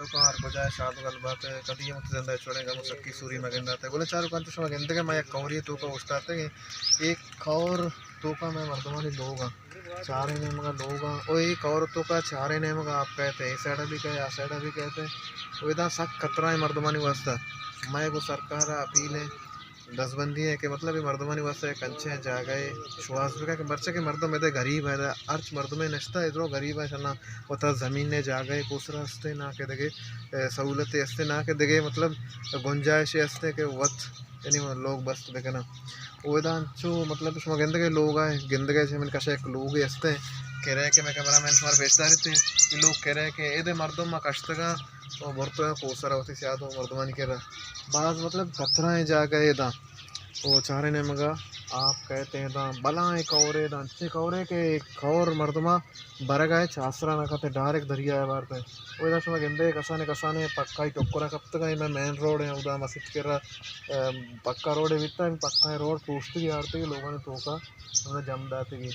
Charu car बजाय शाद गल बात है कदी मत जिंदा छोड़ेगा मुसक्की सूरी मगेंदा ते बोले चारू कांत सो मगेंदे के मैं कौरी तो का उस्ताते एक और तो का मैं मर्दमानी लोगा चारे ने मगा लोगा ओ एक और तो का चारे ने मगा आप कहते हैं साइड भी कहे आ साइड भी कहते वो इदा सख्त खतरा है मर्दमानी वास्ता मैं को सरकार अपील है दसबंदी है कि मतलब ये मर्दमानी वास्ते कंचे जा गए श्वास भी के बच्चे के मर्दों में गरीब है अर्च मर्द में नश्ता इधरो गरीब है शना होता ज़मीन ने जा गए दूसरा हस्ते ना के देगे सहूलतें हस्ते ना के देगे मतलब गुंजाइश हस्ते के वक्त यानी लोग बस देखे ना वो जो मतलब उसमें गंदे के लोग आए गंदे से मैंने कशा एक लोग हस्ते कह रहे कि मैं कैमरा मैन तुम्हारे बेचता रहते कि लोग कह रहे हैं कि एदे मर्दों में कश्तगा और बरतो है कोसरा होती से आदो मर्दमानी कह रहा बाज मतलब कतरा जा गए दा वो चारे ने मगा आप कहते हैं दा बला एक और अच्छे कौरे के खौर मर्दमा बर गए चासरा ना खाते डायरेक्ट दरिया है बार पे वो इधर समय गंदे कसाने पक्का ही टोकरा कब तक मैं मेन रोड है उदा मस्जिद के रहा पक्का रोड है बिता पक्का है रोड पूछती है आरती लोगों ने टोका उन्हें जम दाती